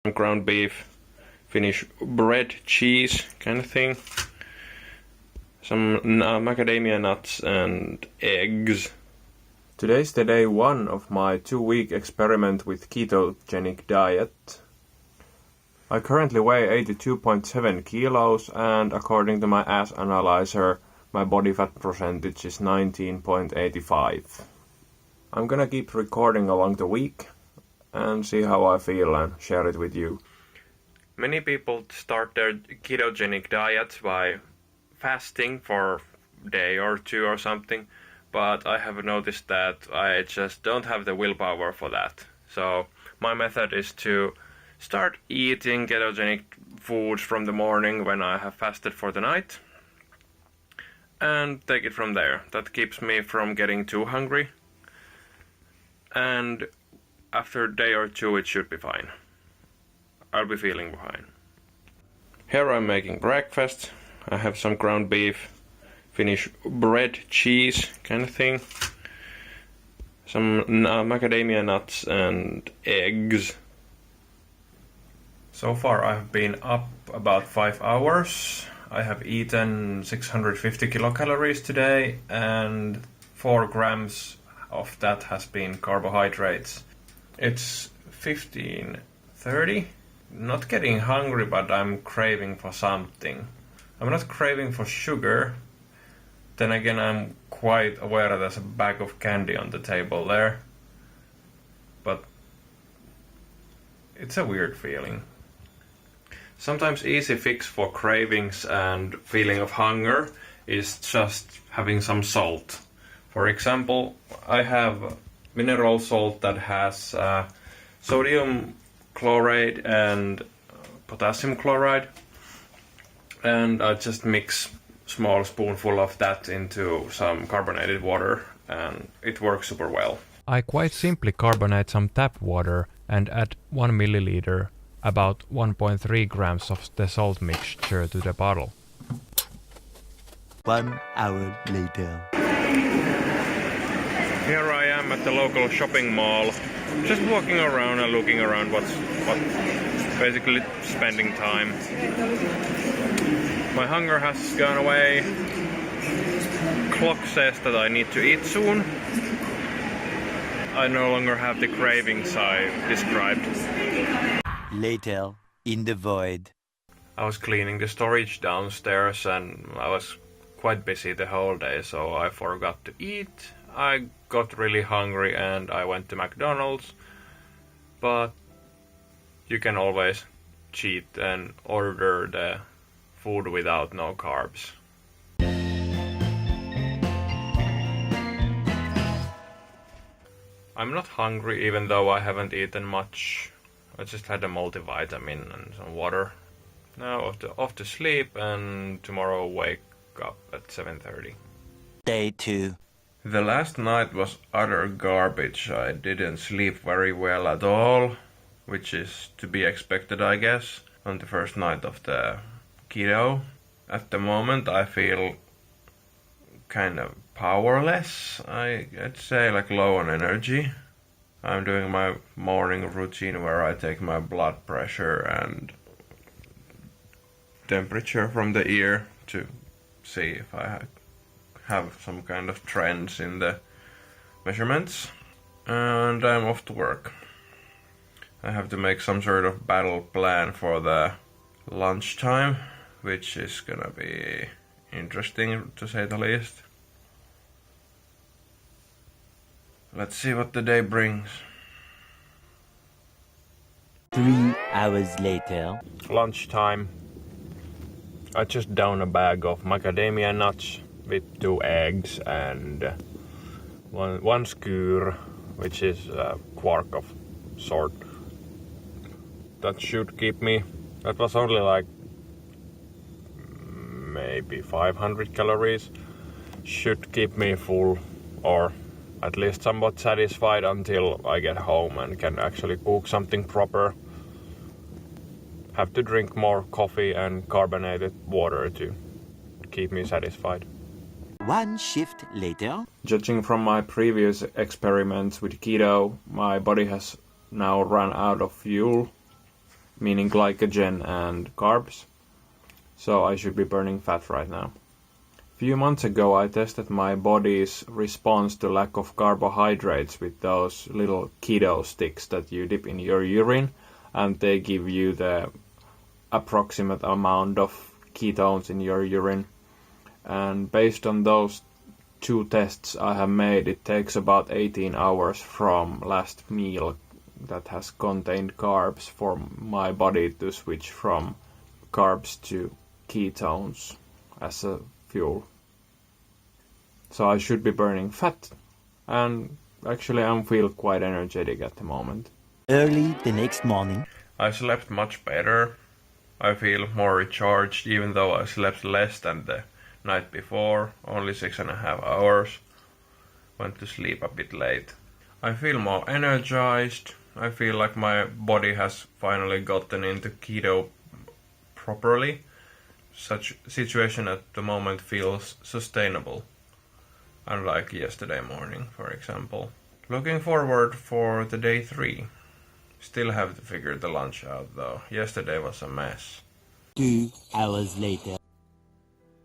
ground beef, Finnish bread, cheese kind of thing, some macadamia nuts and eggs. Today's the day 1 of my 2-week experiment with ketogenic diet. I currently weigh 82.7 kilos and according to my ass analyzer, my body fat percentage is 19.85. I'm gonna keep recording along the week and see how I feel and share it with you. Many people start their ketogenic diet by fasting for a day or two or something, but I have noticed that I just don't have the willpower for that. So my method is to start eating ketogenic foods from the morning when I have fasted for the night and take it from there. That keeps me from getting too hungry, and after a day or two it should be fine. I'll be feeling fine. Here I'm making breakfast. I have some ground beef, Finnish bread, cheese kind of thing, some macadamia nuts and eggs. So far I've been up about 5 hours. I have eaten 650 kilocalories today and 4 grams of that has been carbohydrates. It's 15:30. Not getting hungry, but I'm craving for something. I'm not craving for sugar. Then again, I'm quite aware that there's a bag of candy on the table there. But it's a weird feeling. Sometimes easy fix for cravings and feeling of hunger is just having some salt. For example, I have mineral salt that has sodium chloride and potassium chloride, and I just mix small spoonful of that into some carbonated water and it works super well. I quite simply carbonate some tap water and add 1 milliliter, about 1.3 grams of the salt mixture to the bottle. 1 hour later. Here I am at the local shopping mall, just walking around and looking around what basically spending time. My hunger has gone away. Clock says that I need to eat soon. I no longer have the cravings I described. Later, in the void. I was cleaning the storage downstairs and I was quite busy the whole day, so I forgot to eat. I got really hungry and I went to McDonald's, but you can always cheat and order the food without no carbs. I'm not hungry even though I haven't eaten much. I just had a multivitamin and some water. Now off to sleep and tomorrow wake up at 7:30. Day 2. The last night was utter garbage. I didn't sleep very well at all, which is to be expected, I guess, on the first night of the keto. At the moment I feel kind of powerless. I'd say like low on energy. I'm doing my morning routine where I take my blood pressure and temperature from the ear to see if I have some kind of trends in the measurements, and I'm off to work. I have to make some sort of battle plan for the lunchtime, which is gonna be interesting to say the least. Let's see what the day brings. 3 hours later. Lunchtime. I just downed a bag of macadamia nuts with 2 eggs and one skyr, which is a quark of sort. That should keep me. That was only like maybe 500 calories. Should keep me full, or at least somewhat satisfied until I get home and can actually cook something proper. Have to drink more coffee and carbonated water to keep me satisfied. 1 shift later. Judging from my previous experiments with keto, my body has now run out of fuel. meaning glycogen and carbs. So I should be burning fat right now. A few months ago I tested my body's response to lack of carbohydrates with those little keto sticks that you dip in your urine, and they give you the approximate amount of ketones in your urine. And based on those 2 tests I have made, it takes about 18 hours from last meal that has contained carbs for my body to switch from carbs to ketones as a fuel. So I should be burning fat, and actually I feel quite energetic at the moment. Early the next morning. I slept much better. I feel more recharged even though I slept less than the night before, only 6.5 hours. Went to sleep a bit late. I feel more energized. I feel like my body has finally gotten into keto properly. Such situation at the moment feels sustainable, unlike yesterday morning, for example. Looking forward for the day 3. Still have to figure the lunch out though. Yesterday was a mess. 2 hours later.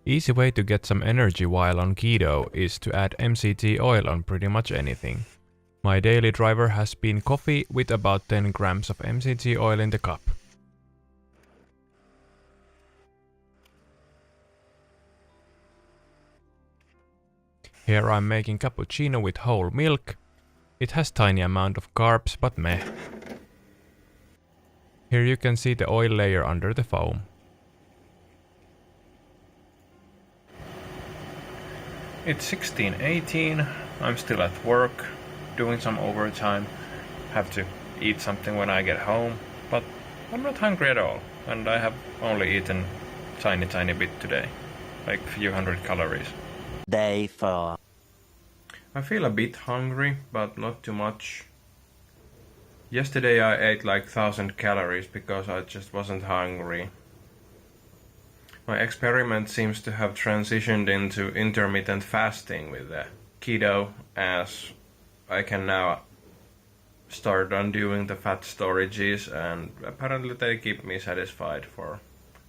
Easy way to get some energy while on keto is to add MCT oil on pretty much anything. My daily driver has been coffee with about 10 grams of MCT oil in the cup. Here I'm making cappuccino with whole milk. It has tiny amount of carbs, but meh. Here you can see the oil layer under the foam. It's 16:18. I'm still at work, doing some overtime. Have to eat something when I get home, but I'm not hungry at all, and I have only eaten tiny bit today, like a few hundred calories. Day 4. I feel a bit hungry, but not too much. Yesterday I ate like 1,000 calories because I just wasn't hungry. My experiment seems to have transitioned into intermittent fasting with the keto, as I can now start undoing the fat storages, and apparently they keep me satisfied for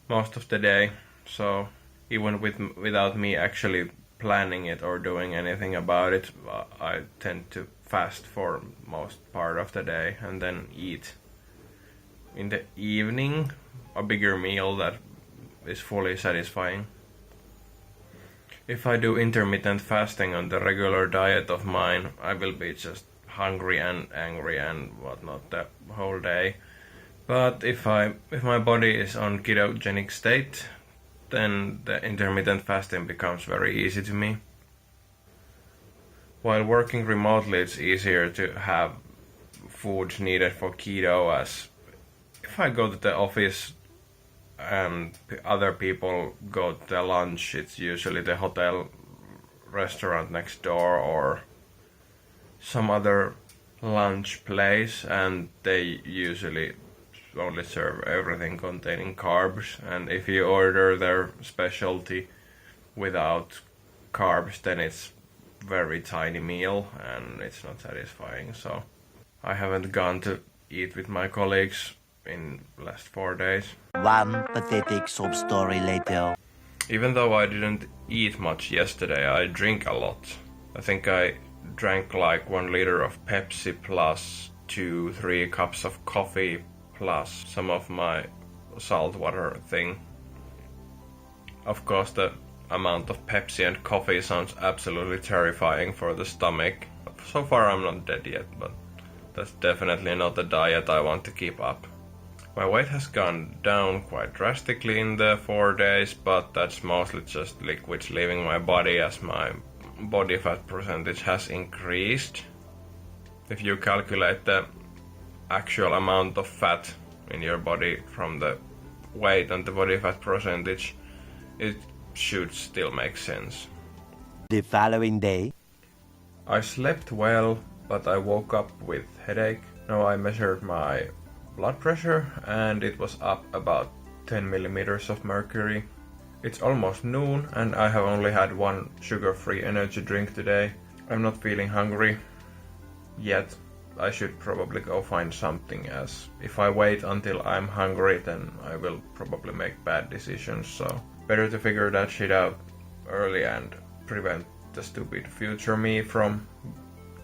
most of the day. So even without me actually planning it or doing anything about it, I tend to fast for most part of the day and then eat in the evening a bigger meal that is fully satisfying. If I do intermittent fasting on the regular diet of mine, I will be just hungry and angry and whatnot the whole day. But if my body is on ketogenic state, then the intermittent fasting becomes very easy to me. While working remotely, it's easier to have food needed for keto, as if I go to the office and other people go to their lunch, it's usually the hotel restaurant next door or some other lunch place, and they usually only serve everything containing carbs, and if you order their specialty without carbs, then it's very tiny meal and it's not satisfying. So I haven't gone to eat with my colleagues in last 4 days. One pathetic sob story later. Even though I didn't eat much yesterday, I drink a lot. I think I drank like 1 liter of Pepsi plus 2-3 cups of coffee plus some of my salt water thing. Of course, the amount of Pepsi and coffee sounds absolutely terrifying for the stomach. So far I'm not dead yet, but that's definitely not the diet I want to keep up. My weight has gone down quite drastically in the 4 days, but that's mostly just liquids leaving my body, as my body fat percentage has increased. If you calculate the actual amount of fat in your body from the weight and the body fat percentage, it should still make sense. The following day. I slept well, but I woke up with headache. Now I measured my blood pressure and it was up about 10 millimeters of mercury. It's almost noon and I have only had 1 sugar-free energy drink today. I'm not feeling hungry yet, I should probably go find something, as if I wait until I'm hungry then I will probably make bad decisions, so better to figure that shit out early and prevent the stupid future me from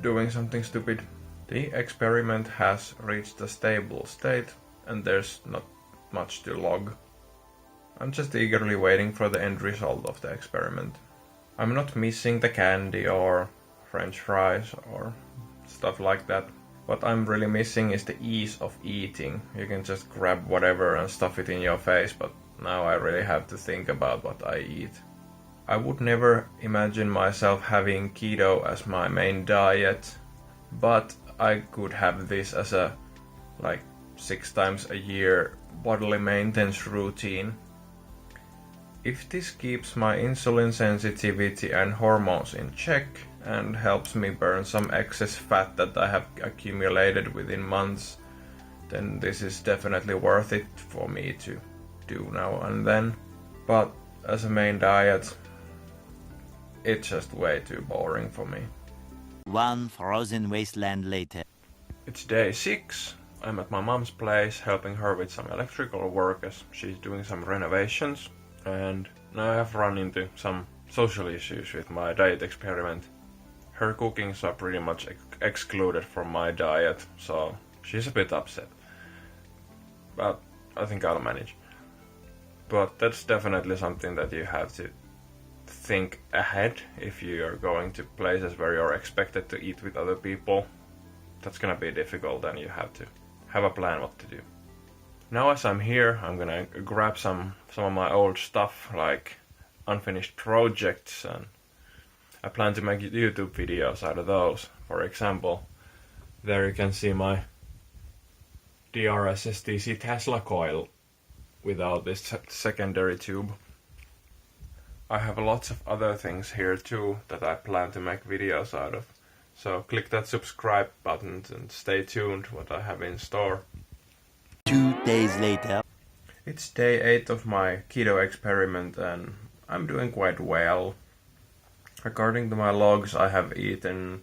doing something stupid. The experiment has reached a stable state and there's not much to log. I'm just eagerly waiting for the end result of the experiment. I'm not missing the candy or French fries or stuff like that. What I'm really missing is the ease of eating. You can just grab whatever and stuff it in your face, but now I really have to think about what I eat. I would never imagine myself having keto as my main diet, but I could have this as a 6 times a year bodily maintenance routine. If this keeps my insulin sensitivity and hormones in check and helps me burn some excess fat that I have accumulated within months, then this is definitely worth it for me to do now and then. But as a main diet, it's just way too boring for me. One frozen wasteland later. It's day 6. I'm at my mom's place helping her with some electrical work as she's doing some renovations. And now I have run into some social issues with my diet experiment. Her cookings are pretty much excluded from my diet, so she's a bit upset. But I think I'll manage. But that's definitely something that you have to think ahead if you are going to places where you're expected to eat with other people. That's gonna be difficult and you have to have a plan what to do. Now as I'm here, I'm gonna grab some of my old stuff, like unfinished projects, and I plan to make YouTube videos out of those. For example, there you can see my DRS-STC Tesla coil without this secondary tube. I have lots of other things here too that I plan to make videos out of. So click that subscribe button and stay tuned what I have in store. 2 days later. It's day 8 of my keto experiment and I'm doing quite well. According to my logs, I have eaten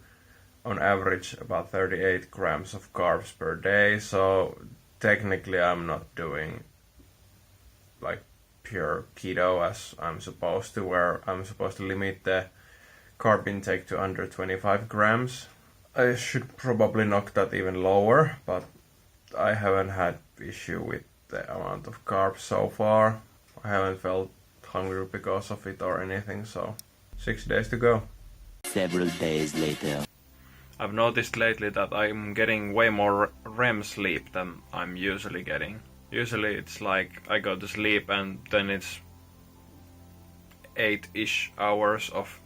on average about 38 grams of carbs per day, so technically I'm not doing pure keto as I'm supposed to, where I'm supposed to limit the carb intake to under 25 grams. I should probably knock that even lower, but I haven't had issue with the amount of carbs so far. I haven't felt hungry because of it or anything, so 6 days to go. Several days later. I've noticed lately that I'm getting way more REM sleep than I'm usually getting. Usually it's like I go to sleep and then it's 8-ish hours of,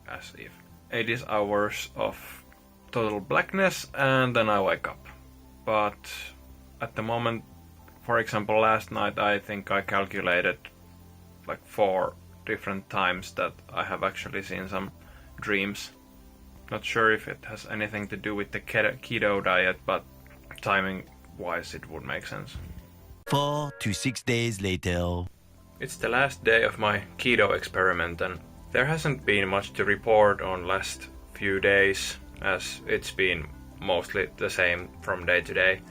8-ish hours of total blackness and then I wake up. But at the moment, for example, last night I think I calculated 4 different times that I have actually seen some dreams. Not sure if it has anything to do with the keto diet, but timing wise it would make sense. 4 to 6 days later. It's the last day of my keto experiment and there hasn't been much to report on last few days, as it's been mostly the same from day to day.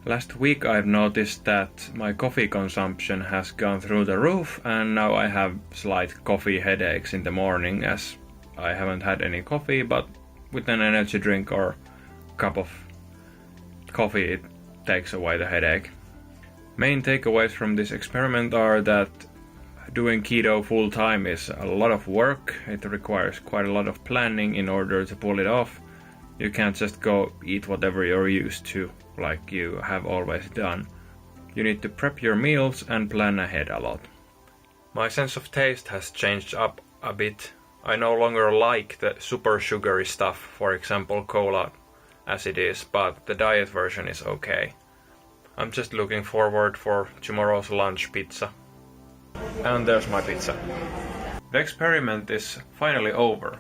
Last week I've noticed that my coffee consumption has gone through the roof and now I have slight coffee headaches in the morning, as I haven't had any coffee, but with an energy drink or cup of coffee it takes away the headache. Main takeaways from this experiment are that doing keto full time is a lot of work. It requires quite a lot of planning in order to pull it off. You can't just go eat whatever you're used to, like you have always done. You need to prep your meals and plan ahead a lot. My sense of taste has changed up a bit. I no longer like the super sugary stuff, for example cola as it is, but the diet version is okay. I'm just looking forward for tomorrow's lunch pizza. And there's my pizza. The experiment is finally over.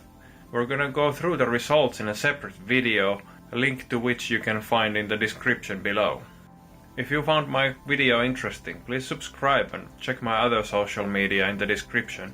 We're gonna go through the results in a separate video, a link to which you can find in the description below. If you found my video interesting, please subscribe and check my other social media in the description.